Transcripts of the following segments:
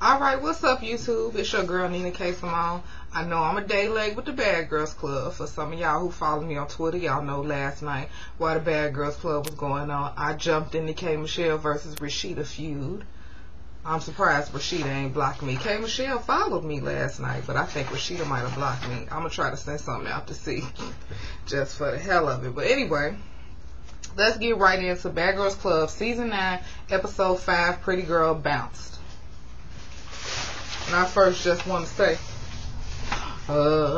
Alright, what's up YouTube? It's your girl Nina K. Simone. I know I'm a day late with the Bad Girls Club. For some of y'all who follow me on Twitter, y'all know last night while the Bad Girls Club was going on, I jumped in the K. Michelle versus Rasheeda feud. I'm surprised Rasheeda ain't blocked me. K. Michelle followed me last night, but I think Rasheeda might have blocked me. I'm going to try to send something out to see just for the hell of it. But anyway, let's get right into Bad Girls Club Season 9, Episode 5, Pretty Girl Bounced. And I first just want to say, amazing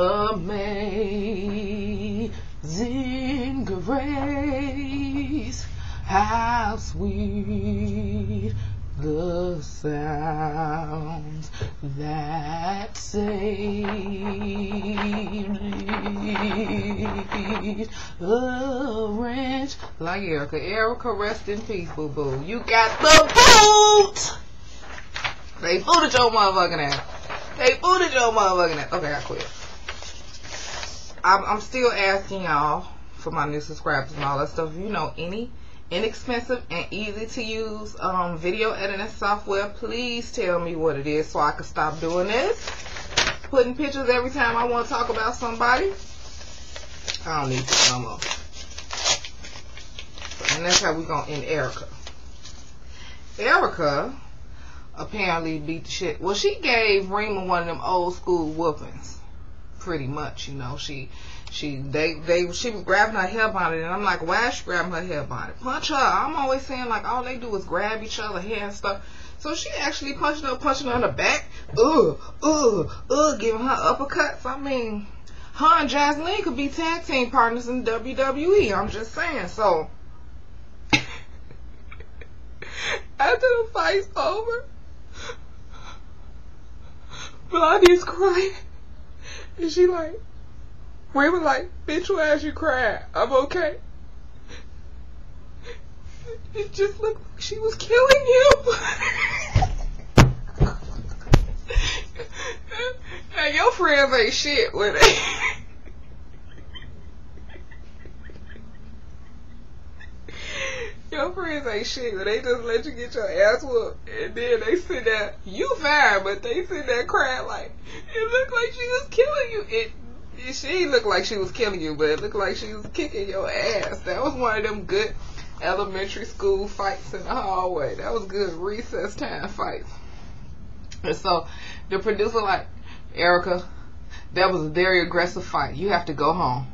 grace, how sweet the sounds that saved a wrench. Like Erica. Erica, rest in peace, boo-boo. You got the boot! They booted your motherfucking ass. They booted your motherfucking ass. Okay, I quit. I'm still asking y'all for my new subscribers and all that stuff. If you know any inexpensive and easy to use video editing software, please tell me what it is so I can stop doing this. Putting pictures every time I want to talk about somebody. I don't need this no more. And that's how we gonna end Erica. Erica apparently beat the shit. Well, she gave Rema one of them old school whoopings. Pretty much, you know. She was grabbing her hair bonnet, and I'm like, why is she grabbing her hair bonnet? Punch her. I'm always saying like all they do is grab each other hair and stuff. So she actually punching her in the back, giving her uppercuts. I mean, her and Jasmine could be tag team partners in WWE. I'm just saying. So after the fight's over, Blondie's crying, and she like, Rema like, bitch, you ass, you crying. I'm okay. It just looked like she was killing you. Now your friends ain't shit with it. Your friends ain't shit, but they just let you get your ass whooped, and then they sit there, you fine, but they sit there crying like, it looked like she was killing you. She looked like she was killing you, but it looked like she was kicking your ass. That was one of them good elementary school fights in the hallway. That was good recess time fights. And so the producer like, Erica, that was a very aggressive fight. You have to go home.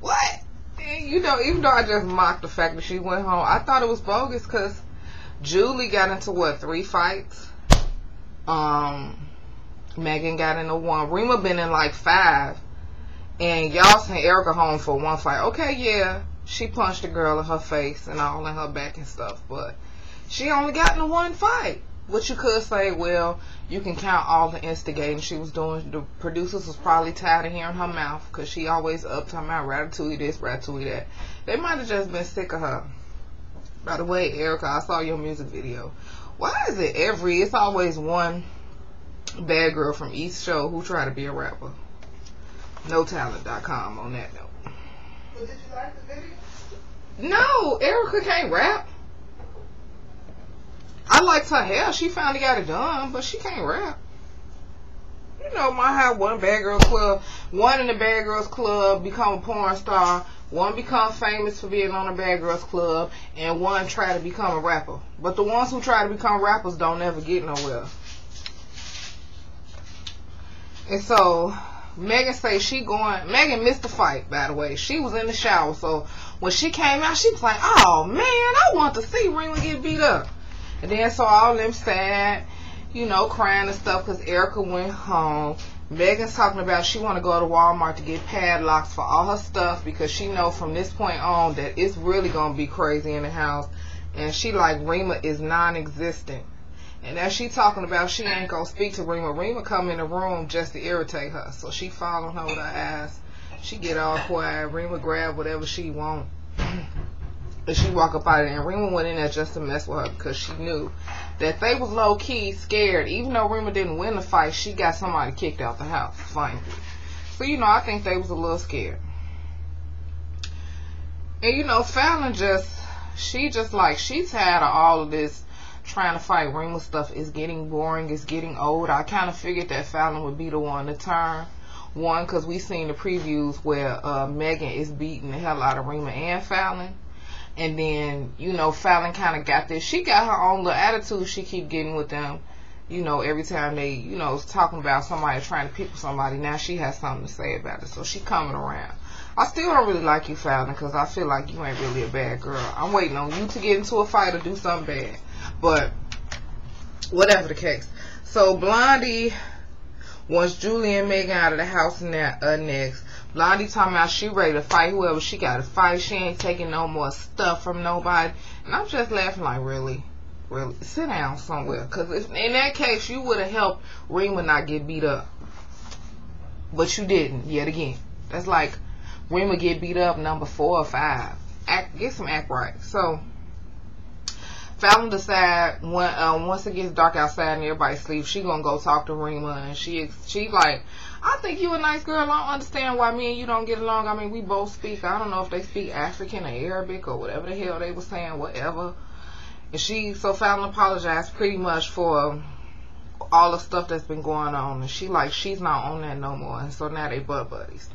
What? You know, even though I just mocked the fact that she went home, I thought it was bogus because Julie got into what, 3 fights? Megan got into 1. Rema been in like 5. And y'all sent Erica home for 1 fight. Okay, yeah, she punched a girl in her face and all in her back and stuff, but she only got in 1 fight. Which you could say, well, you can count all the instigating she was doing. The producers was probably tired of hearing her mouth because she always up talking about ratatouille this, ratatouille that. They might have just been sick of her. By the way, Erica, I saw your music video. Why is it it's always one bad girl from each show who try to be a rapper? NoTalent.com on that note. Well, did you like the video? No, Erica can't rap. I liked her hair. She finally got it done, but she can't rap. You know, might have one in the Bad Girls Club become a porn star, one become famous for being on the Bad Girls Club, and one try to become a rapper. But the ones who try to become rappers don't ever get nowhere. And so Megan say Megan missed the fight, by the way. She was in the shower, so when she came out, she was like, oh man, I want to see Rema get beat up. And then so all them sad, you know, crying and stuff because Erica went home. Megan's talking about she want to go to Walmart to get padlocks for all her stuff because she know from this point on that it's really going to be crazy in the house. And she like, Rema is non-existent. And as she talking about she ain't going to speak to Rema, Rema come in the room just to irritate her. So she following her with her ass. She get all quiet. Rema grab whatever she want. And she walk up out of there. And Rema went in there just to mess with her because she knew that they was low-key scared. Even though Rema didn't win the fight, she got somebody kicked out the house, finally. So, you know, I think they was a little scared. And, you know, Fallon she tired of all of this trying to fight Rema stuff is getting boring. It's getting old. I kind of figured that Fallon would be the one to turn. One, because we seen the previews where Megan is beating the hell out of Rema and Fallon. And then, you know, Fallon kind of got this. She got her own little attitude she keep getting with them. You know, every time they, you know, talking about somebody trying to pick with somebody, now she has something to say about it. So she coming around. I still don't really like you, Fallon, because I feel like you ain't really a bad girl. I'm waiting on you to get into a fight or do something bad. But whatever the case. So Blondie wants Julie and Megan out of the house next. Blondie talking about she ready to fight whoever she got to fight. She ain't taking no more stuff from nobody. And I'm just laughing like, really? Really? Sit down somewhere. Because in that case, you would have helped Rema not get beat up. But you didn't, yet again. That's like Rema get beat up number 4 or 5. Get some act right. So Fallon decide once it gets dark outside and everybody sleeps, she gonna go talk to Rema, and she like, I think you a nice girl. I don't understand why me and you don't get along. I mean, we both speak, I don't know if they speak African or Arabic or whatever the hell they were saying, whatever. And so Fallon apologized pretty much for all the stuff that's been going on, and she's not on that no more, and so now they butt buddies.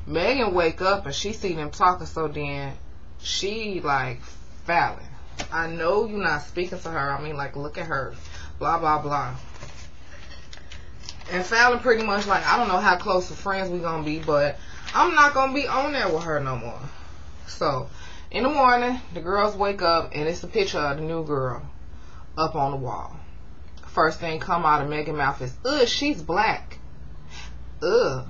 Megan wake up and she see them talking, so then she like, Fallon, I know you're not speaking to her. I mean, like, look at her. Blah, blah, blah. And Fallon pretty much like, I don't know how close of friends we gonna be, but I'm not gonna be on there with her no more. So, in the morning, the girls wake up, and it's a picture of the new girl up on the wall. First thing come out of Megan's mouth is, ugh, she's black. Ugh.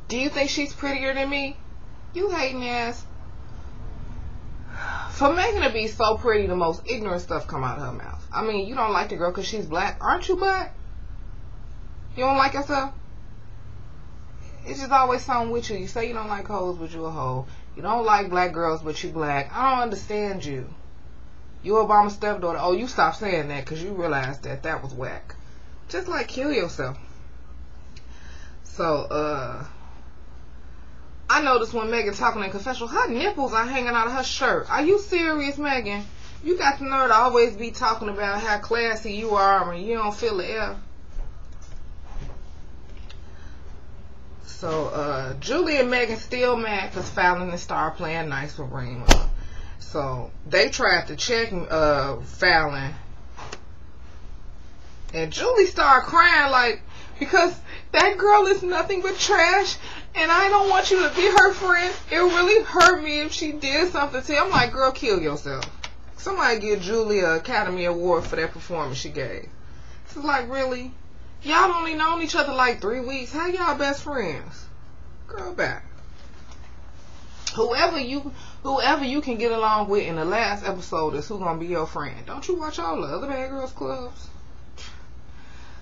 Do you think she's prettier than me? You hating ass. For Megan to be so pretty, the most ignorant stuff come out of her mouth. I mean, you don't like the girl because she's black. Aren't you black? You don't like yourself? It's just always something with you. You say you don't like hoes, but you a hoe. You don't like black girls, but you black. I don't understand you. You Obama's stepdaughter. Oh, you stopped saying that because you realized that was whack. Just like kill yourself. So, I noticed when Megan talking in confessional, her nipples are hanging out of her shirt. Are you serious, Megan? You got the nerve to always be talking about how classy you are and you don't feel the air. So, Julie and Megan still mad because Fallon and Star playing nice with Rema. So, they tried to check Fallon. And Julie started crying like, because that girl is nothing but trash, and I don't want you to be her friend. It really hurt me if she did something to you. I'm like, girl, kill yourself. Somebody give Julie an Academy Award for that performance she gave. It's like, really? Y'all only known each other like 3 weeks. How y'all best friends? Girl, back. Whoever you can get along with in the last episode is who gonna be your friend. Don't you watch all the other Bad Girls Clubs?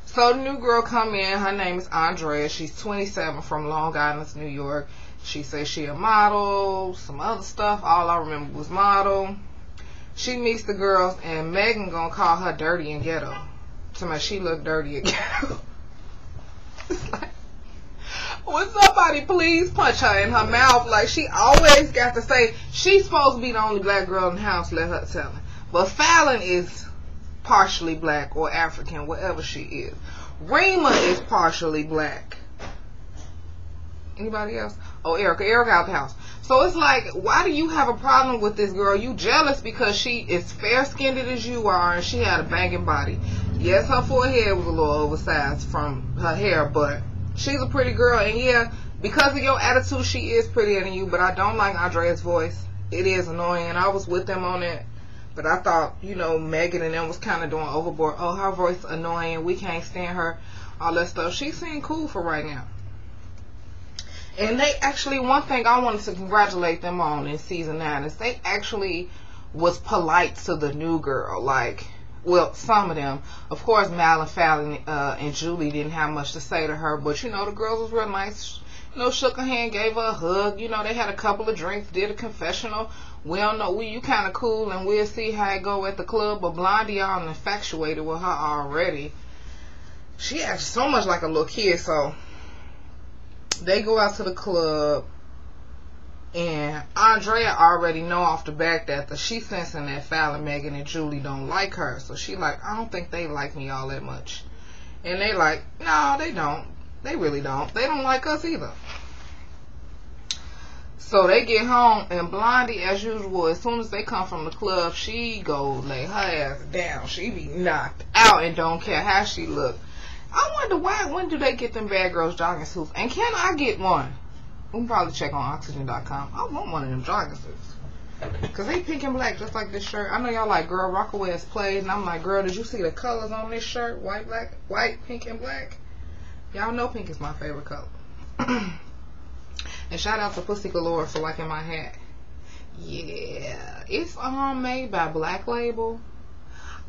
So the new girl come in. Her name is Andrea. She's 27 from Long Island, New York. She says she a model, some other stuff. All I remember was model. She meets the girls, and Megan gonna call her dirty and ghetto. Somebody, she look dirty and ghetto. It's like, would somebody please punch her in her mouth? Like, she always got to say she's supposed to be the only black girl in the house. Let her tell it. But Fallon is partially black or African, whatever she is. Rema is partially black. Anybody else? Oh, Erica out the house. So it's like, why do you have a problem with this girl? You jealous because she is fair-skinned as you are, and she had a banging body. Yes, her forehead was a little oversized from her hair, but she's a pretty girl. And yeah, because of your attitude, she is prettier than you. But I don't like Andrea's voice. It is annoying, and I was with them on it. But I thought, you know, Megan and them was kind of doing overboard. Oh, her voice annoying. We can't stand her. All that stuff. She seemed cool for right now. And they actually, one thing I wanted to congratulate them on in season 9 is they actually was polite to the new girl. Like, well, some of them. Of course, Mal and Fallon and Julie didn't have much to say to her. But, you know, the girls was real nice. You know, shook her hand, gave her a hug. You know, they had a couple of drinks, did a confessional. We don't know, you kind of cool, and we'll see how it go at the club. But Blondie all infatuated with her already. She acts so much like a little kid. So they go out to the club. And Andrea already know off the back that she sensing that Fallon, Megan, and Julie don't like her. So she like, I don't think they like me all that much. And they like, no, they don't. They really don't. They don't like us either. So they get home, and Blondie, as usual, as soon as they come from the club, she go lay her ass down. She be knocked out and don't care how she look. I wonder when do they get them bad girls jogging suits? And can I get one? We can probably check on oxygen.com. I want one of them jogging suits. Because they pink and black, just like this shirt. I know y'all like, girl, Rockaway is played. And I'm like, girl, did you see the colors on this shirt? White, black, white, pink, and black. Y'all know pink is my favorite color. And shout out to Pussy Galore for liking my hat. Yeah. It's made by Black Label.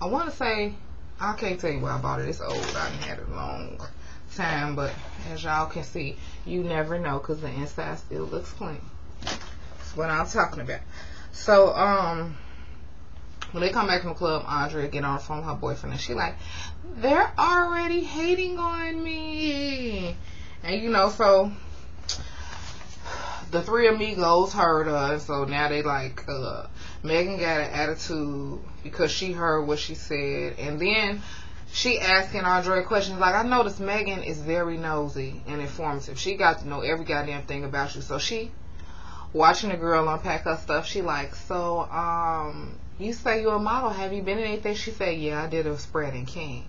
I want to say, I can't tell you where I bought it. It's old. I done had it a long time, but as y'all can see, you never know because the inside still looks clean. That's what I'm talking about. So when they come back from the club, Andrea get on the phone with her boyfriend, and she like, they're already hating on me. And you know, so the three amigos heard her, so now they like, Megan got an attitude because she heard what she said, and then she asking Andrea questions like, I noticed Megan is very nosy and informative. She got to know every goddamn thing about you. So she, watching the girl unpack her stuff, she like, so, you say you're a model. Have you been in anything? She said, yeah, I did a spread in King.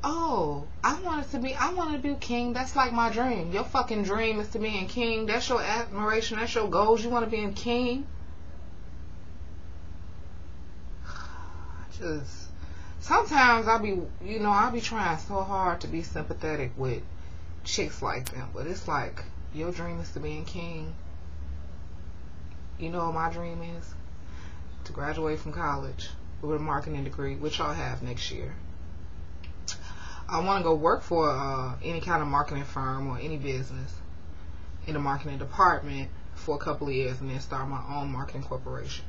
Oh, I want to do King. That's like my dream. Your fucking dream is to be in King. That's your admiration. That's your goals. You want to be in King? Sometimes I be trying so hard to be sympathetic with chicks like them, but it's like, your dream is to be in King. You know what my dream is? To graduate from college with a marketing degree, which I'll have next year. I want to go work for any kind of marketing firm or any business in the marketing department for a couple of years and then start my own marketing corporation.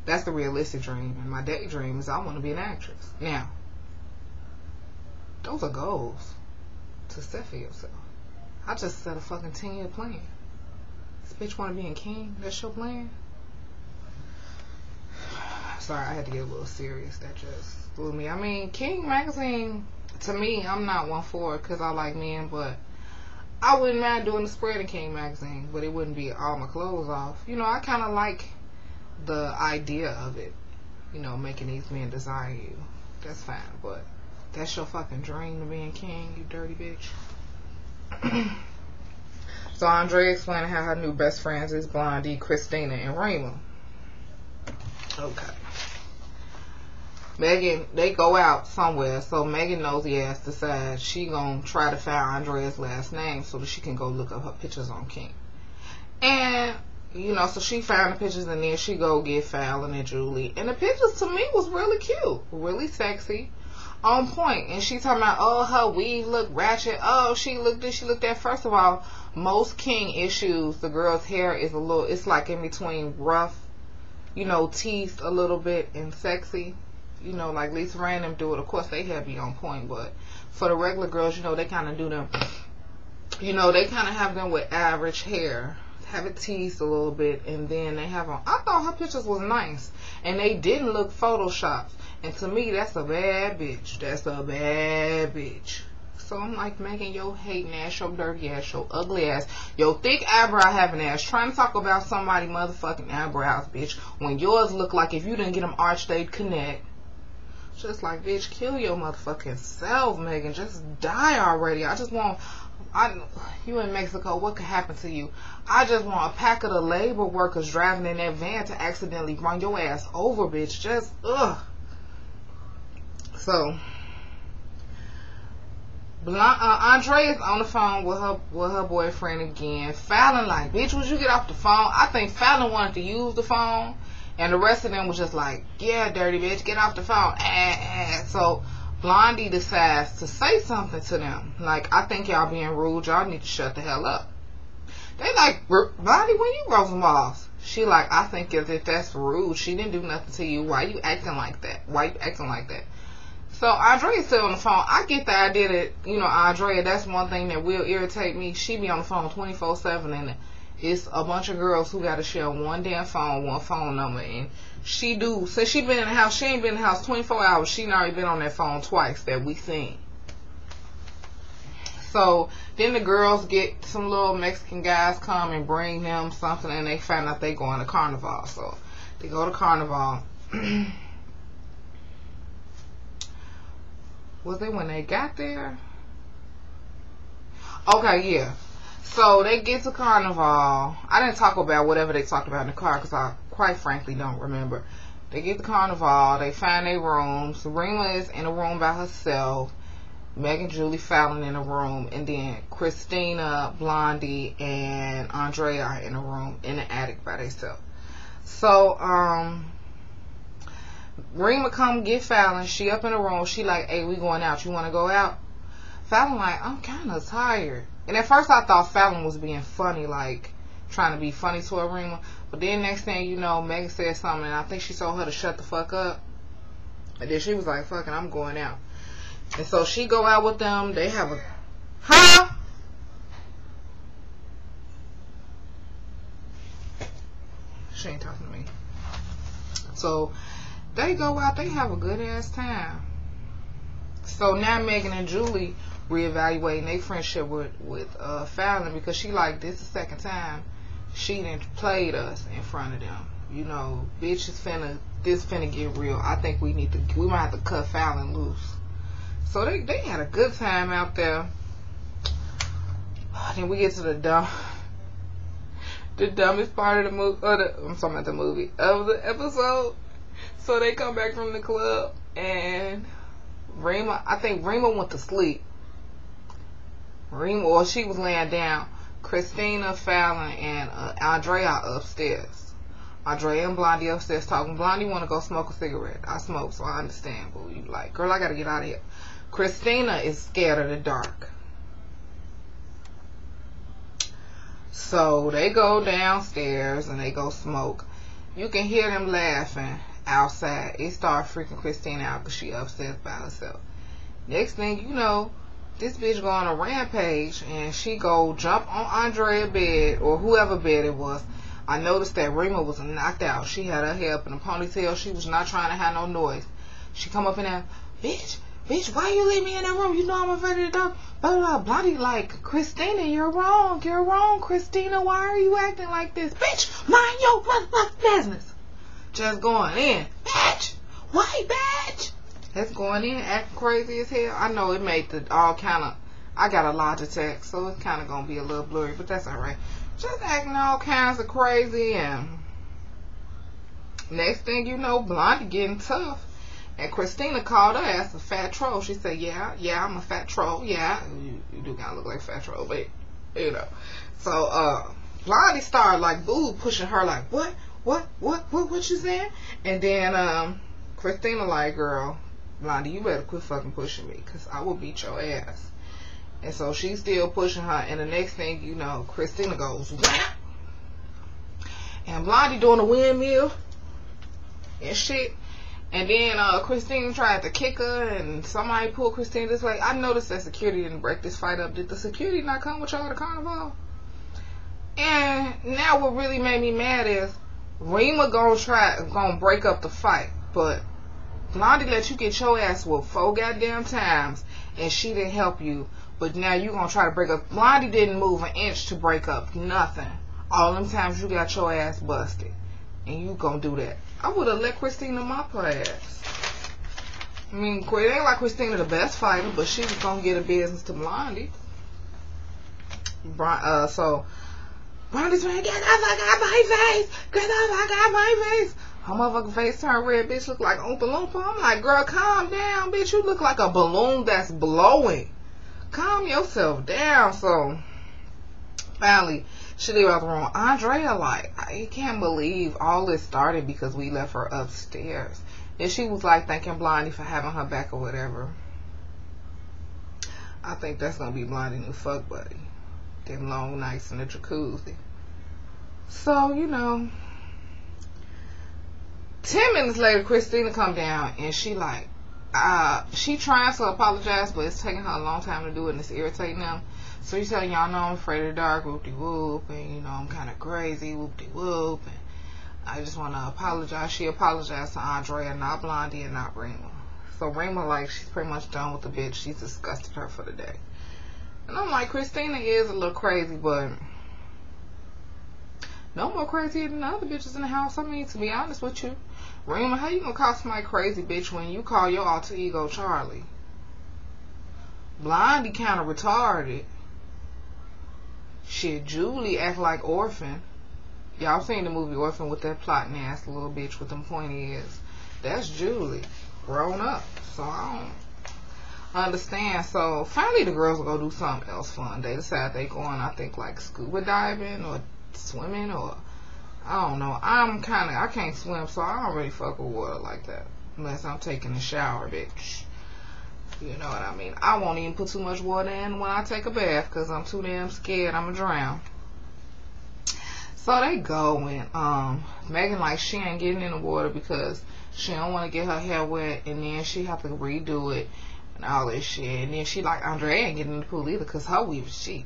That's the realistic dream. And my daydream is I want to be an actress. Now, those are goals to set for yourself. I just set a fucking 10-year plan. This bitch want to be in King? That's your plan? Sorry, I had to get a little serious. That just blew me. I mean, King magazine, to me, I'm not one for it because I like men, but I wouldn't mind doing the spread in King magazine, but it wouldn't be all my clothes off. You know, I kind of like the idea of it, you know, making these men desire you. That's fine, but that's your fucking dream to be in King, you dirty bitch. So Andrea explaining how her new best friends is Blondie, Christina, and Rema. Okay. Megan, they go out somewhere, so Megan nosy ass decides she gonna try to find Andrea's last name so that she can go look up her pictures on King. And, you know, so she found the pictures and then she go get Fallon and Julie. And the pictures to me was really cute, really sexy, on point. And she talking about, oh, her weave look ratchet. Oh, she looked this, she looked that. First of all, most King issues, the girl's hair is it's like in between rough, you know, teased a little bit and sexy. You know, like Lisa Ray them do it. Of course, they hair be on point, but for the regular girls, you know, they kind of do them. You know, they kind of have them with average hair, have it teased a little bit, and then they have on. I thought her pictures was nice, and they didn't look photoshopped. And to me, that's a bad bitch. That's a bad bitch. So I'm like, Megan, your hating ass, your dirty ass, your ugly ass, your thick eyebrow having ass, trying to talk about somebody motherfucking eyebrows, bitch, when yours look like if you didn't get them arched, they'd connect. Just like, bitch, kill your motherfucking self, Megan. Just die already. I just want, you in Mexico, what could happen to you? I just want a pack of the labor workers driving in that van to accidentally run your ass over, bitch. Just, ugh. So, Andrea's on the phone with her boyfriend again. Fallon like, bitch, would you get off the phone? I think Fallon wanted to use the phone. And the rest of them was just like, yeah, dirty bitch, get off the phone. So Blondie decides to say something to them. Like, I think y'all being rude. Y'all need to shut the hell up. They like, Blondie, when you grow some balls? She like, I think as if that's rude. She didn't do nothing to you. Why you acting like that? Why you acting like that? So Andrea's still on the phone. I get the idea that, you know, Andrea, that's one thing that will irritate me. She be on the phone 24/7 it's a bunch of girls who got to share one damn phone, one phone number. And she do, since she been in the house, she ain't been in the house 24 hours. She already been on that phone twice that we seen. So then the girls get some little Mexican guys come and bring them something, and they find out they going to Carnival. So they go to Carnival. Was it when they got there? Okay, yeah. So they get to Carnival. I didn't talk about whatever they talked about in the car because I quite frankly don't remember. They get to Carnival. They find their rooms. Rema is in a room by herself. Megan, Julie, Fallon in a room, and then Christina, Blondie, and Andrea are in a room in the attic by themselves. So, Rema come get Fallon. She up in the room. She like, hey, we going out. You want to go out? Fallon like, I'm kind of tired. And at first I thought Fallon was being funny, like trying to be funny to Rema. But then next thing you know, Megan said something, and I think she told her to shut the fuck up. And then she was like, fucking, I'm going out. And so she go out with them. They have a... Huh? She ain't talking to me. So they go out. They have a good ass time. So now Megan and Julie reevaluating their friendship with Fallon, because she like, this is the second time she done played us in front of them. You know, bitch, this finna get real. I think we might have to cut Fallon loose. So they had a good time out there. Then we get to the dumbest part of the movie. I'm talking about the movie of the episode. So they come back from the club, and I think Rema went to sleep. Or she was laying down. Christina, Fallon, and Andrea upstairs. Andrea and Blondie upstairs talking. Blondie want to go smoke a cigarette. I smoke, so I understand. But you like, girl, I gotta get out of here. Christina is scared of the dark. So they go downstairs and they go smoke. You can hear them laughing outside. It started freaking Christina out because she upstairs by herself. Next thing you know, this bitch go on a rampage and she go jump on Andrea's bed or whoever bed it was. I noticed that Rema was knocked out. She had her hair up in a ponytail. She was not trying to have no noise. She come up in there, bitch, why you leave me in that room? You know I'm afraid of the dark. Blah, blah, blah. Blondie like, Christina, you're wrong, Christina. Why are you acting like this? Bitch, mind your motherfucking business. Just going in. Bitch, white bitch. That's going in, acting crazy as hell. I know it made I got a Logitech, so it's kind of going to be a little blurry, but that's alright. Just acting all kinds of crazy, and next thing you know, Blondie getting tough. And Christina called her ass a fat troll. She said, yeah, I'm a fat troll. Yeah, you do kind of look like a fat troll, but, you know. So, Blondie started, like, pushing her, like, what you saying? And then, Christina like, girl, Blondie, you better quit fucking pushing me, because I will beat your ass. And so she's still pushing her, and the next thing you know, Christina goes, whap! And Blondie doing a windmill and shit. And then Christina tried to kick her, and somebody pulled Christina this way. I noticed that security didn't break this fight up. Did the security not come with y'all to Carnival? And now what really made me mad is Rema gonna break up the fight, but Blondie let you get your ass whooped 4 goddamn times, and she didn't help you. But now you gonna try to break up. Blondie didn't move an inch to break up nothing. All them times you got your ass busted, and you gonna do that. I would have let Christina mop her ass. I mean, it ain't like Christina the best fighter, but she was gonna get a business to Blondie. So Blondie's like, get the fuck out my face! Get the fuck out my face! Her motherfucking face turned red, bitch, look like Oompa Loompa. I'm like, girl, calm down, bitch. You look like a balloon that's blowing. Calm yourself down. So finally, she leave out the room. Andrea like, I can't believe all this started because we left her upstairs. And she was like thanking Blondie for having her back or whatever. I think that's gonna be Blondie's new fuck buddy. Them long nights in the jacuzzi. So, you know, 10 minutes later, Christina come down and she like, she trying to apologize, but it's taking her a long time to do it, and it's irritating them. So she's telling y'all, know I'm afraid of the dark, whoop-de-whoop, and you know I'm kind of crazy, whoop-de-whoop, and I just want to apologize. She apologized to Andrea, not Blondie, and not Rema. So Rema, like, she's pretty much done with the bitch. She's disgusted her for the day. And I'm like, Christina is a little crazy, but no more crazy than the other bitches in the house. I mean, to be honest with you, Rema, how you gonna call somebody crazy bitch when you call your alter ego Charlie? Blondie kind of retarded. Shit, Julie act like Orphan. Y'all seen the movie Orphan with that plotting ass little bitch with them pointy ears. That's Julie, grown up. So I don't understand. So finally the girls will go do something else fun. They decide they going, I think, like scuba diving or swimming, or I don't know. I can't swim, so I don't really fuck with water like that unless I'm taking a shower, bitch. You know what I mean? I won't even put too much water in when I take a bath because I'm too damn scared I'm gonna drown. So they go, and Megan, like, she ain't getting in the water because she don't want to get her hair wet, and then she have to redo it and all this shit. And then she like, Andrea ain't getting in the pool either because her weave is cheap.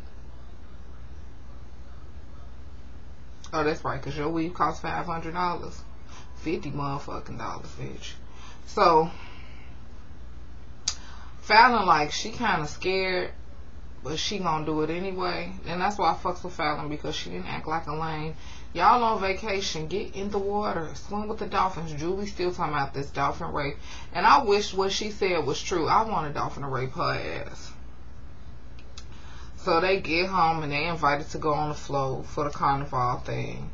Oh, that's right, because your weave costs $500. $50 motherfucking dollars, bitch. So Fallon, like, she kind of scared, but she gonna do it anyway. And that's why I fucks with Fallon, because she didn't act like a lame. Y'all on vacation, get in the water, swim with the dolphins. Julie's still talking about this dolphin rape, and I wish what she said was true. I want a dolphin to rape her ass. So they get home and they invited to go on the float for the Carnival thing.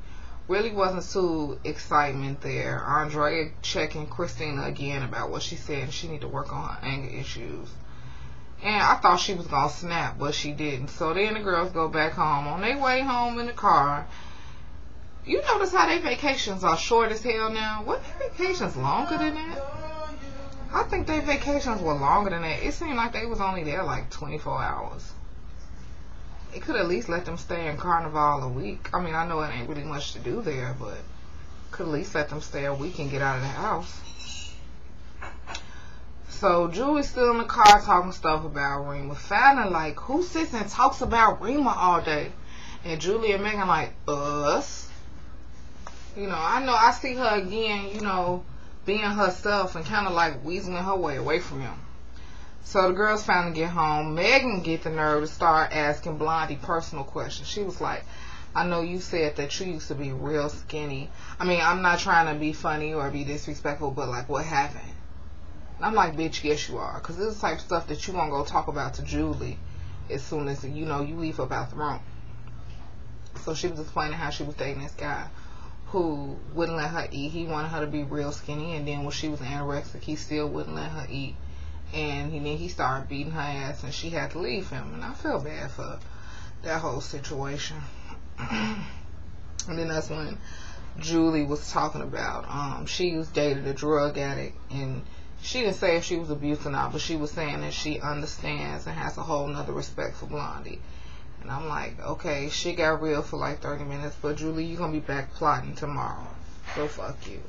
Really wasn't too excitement there. Andrea checking Christina again about what she said, and she need to work on her anger issues. And I thought she was gonna snap, but she didn't. So then the girls go back home. On their way home in the car, you notice how their vacations are short as hell now? What, their vacations longer than that? I think their vacations were longer than that. It seemed like they was only there like 24 hours. It could at least let them stay in Carnival a week. I mean, I know it ain't really much to do there, but could at least let them stay a week and get out of the house. So Julie's still in the car talking stuff about Rema. Fallon, like, who sits and talks about Rema all day? And Julie and Megan like, us. You know, I see her again, you know, being herself and kind of like weaseling her way away from him. So the girls finally get home. Megan get the nerve to start asking Blondie personal questions. She was like, I know you said that you used to be real skinny. I mean, I'm not trying to be funny or be disrespectful, but like, what happened? And I'm like, bitch, yes you are. Because this is the type of stuff that you won't go talk about to Julie as soon as, you know, you leave up out the room. So she was explaining how she was dating this guy who wouldn't let her eat. He wanted her to be real skinny, and then when she was anorexic, he still wouldn't let her eat. And then he started beating her ass, and she had to leave him. And I feel bad for that whole situation. And then that's when Julie was talking about, she was dated a drug addict, and she didn't say if she was abused or not, but she was saying that she understands and has a whole nother respect for Blondie. And I'm like, okay, she got real for like 30 minutes, but Julie, you're going to be back plotting tomorrow. So fuck you.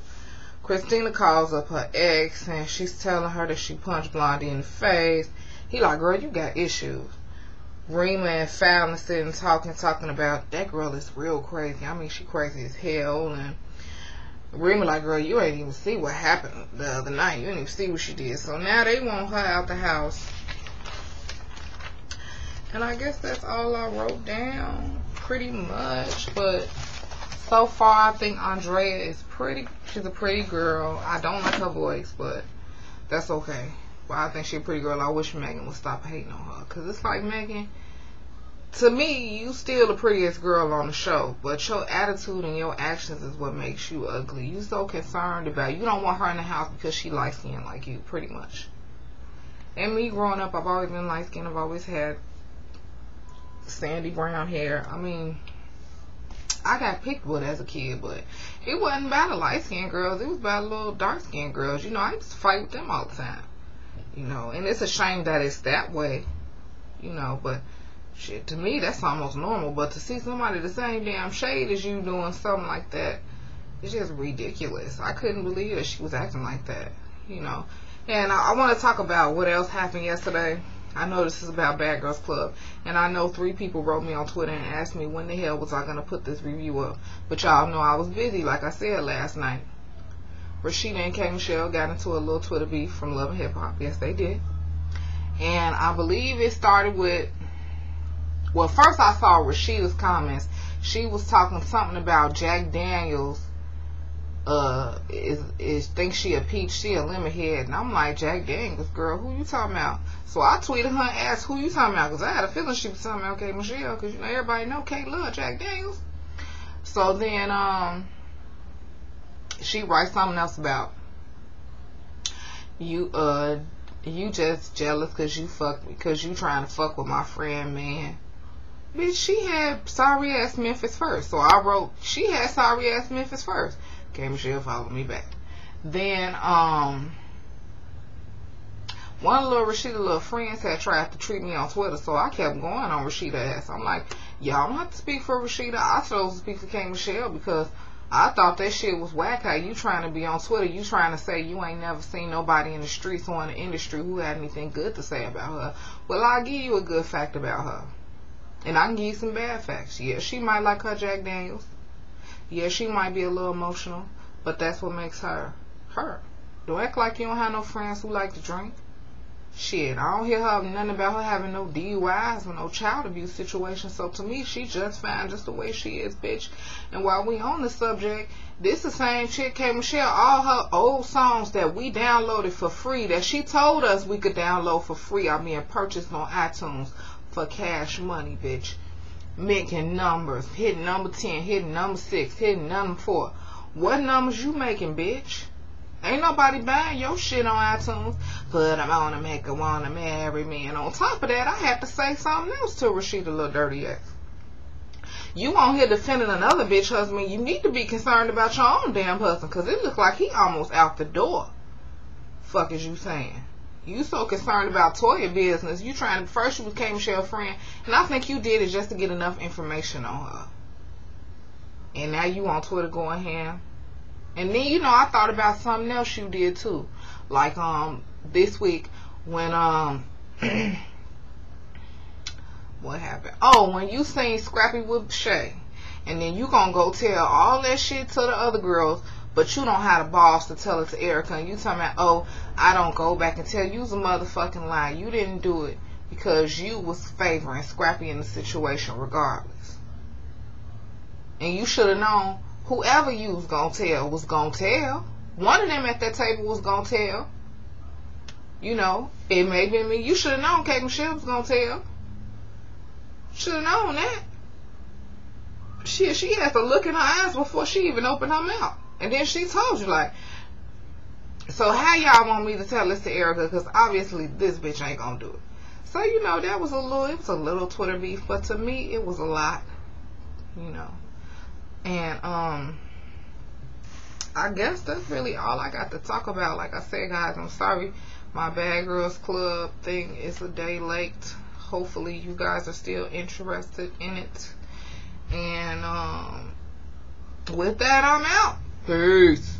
Christina calls up her ex, and she's telling her that she punched Blondie in the face. He like, girl, you got issues. Rema and Fallon sitting talking about, that girl is real crazy. I mean, she crazy as hell. And Rema like, girl, you ain't even see what happened the other night. You didn't even see what she did. So now they want her out the house. And I guess that's all I wrote down, pretty much. But so far, I think Andrea is pretty. She's a pretty girl. I don't like her voice, but that's okay. But I think she's a pretty girl. I wish Megan would stop hating on her. Because it's like, Megan, to me, you still the prettiest girl on the show. But your attitude and your actions is what makes you ugly. You so concerned about, you don't want her in the house because she light skinned like you, pretty much. And me growing up, I've always been light skinned. I've always had sandy brown hair. I mean, I got picked with as a kid, but it wasn't about the light skinned girls. It was about little dark skinned girls. You know, I used to fight with them all the time. You know, and it's a shame that it's that way. You know, but shit, to me that's almost normal. But to see somebody the same damn shade as you doing something like that, it's just ridiculous. I couldn't believe that she was acting like that. You know, And I want to talk about what else happened yesterday. I know this is about Bad Girls Club, and I know 3 people wrote me on Twitter and asked me when the hell was I going to put this review up. But y'all know I was busy, like I said last night. Rasheeda and K. Michelle got into a little Twitter beef from Love and Hip Hop. Yes, they did. And I believe it started with, well, first I saw Rasheeda's comments. She was talking something about Jack Daniels thinks she a peach, she a lemon head. And I'm like, Jack Daniels, girl, who you talking about? So I tweeted her and asked, who you talking about? Because I had a feeling she was talking about K. Michelle, because you know everybody know K love Jack Daniels. So then she writes something else about you just jealous because you trying to fuck with my friend, man. Bitch, she had sorry ass Memphis first. So I wrote, she had sorry ass Memphis first. K. Michelle followed me back. Then one little Rasheeda little friends had tried to treat me on Twitter, so I kept going on Rasheeda ass. I'm like, y'all don't have to speak for Rasheeda. I chose to speak for K. Michelle because I thought that shit was whack. How you trying to be on Twitter, you trying to say you ain't never seen nobody in the streets or in the industry who had anything good to say about her. Well, I'll give you a good fact about her. And I can give you some bad facts. Yeah, she might like her Jack Daniels. Yeah, she might be a little emotional, but that's what makes her her. Don't act like you don't have no friends who like to drink. Shit, I don't hear her nothing about her having no DUIs or no child abuse situation. So to me, she just fine just the way she is, bitch. And while we on the subject, this the same chick, K. Michelle, all her old songs that we downloaded for free, that she told us we could download for free, are being purchased on iTunes for cash money, bitch. Making numbers, hitting number 10, hitting number 6, hitting number 4. What numbers you making, bitch? Ain't nobody buying your shit on iTunes. But I'm gonna make her wanna marry me. And on top of that, I had to say something else to Rasheeda, little dirty ass. You on here defending another bitch husband, you need to be concerned about your own damn husband, because it look like he almost out the door. Fuck is you saying? You so concerned about Toya business. You trying to, first you became Michelle's friend, and I think you did it just to get enough information on her. And now you on Twitter going ham. And then, you know, I thought about something else you did too. Like this week when what happened? Oh, when you seen Scrappy with Shay, and then you gonna go tell all that shit to the other girls, but you don't have the balls to tell it to Erica, and you talking about, oh, I don't go back and tell you's a motherfucking lie. You didn't do it because you was favoring Scrappy in the situation regardless. And you should have known whoever you was gonna tell. One of them at that table was gonna tell. You know, it may be me. You should have known K. Michelle was gonna tell. Should have known that. She had to look in her eyes before she even opened her mouth. And then she told you, like, so how y'all want me to tell this to Erica? Because obviously this bitch ain't gonna do it. So, you know, that was it was a little Twitter beef, but to me it was a lot, you know. And I guess that's really all I got to talk about. Like I said, guys, I'm sorry my Bad Girls Club thing is a day late. Hopefully you guys are still interested in it. And with that, I'm out. Peace.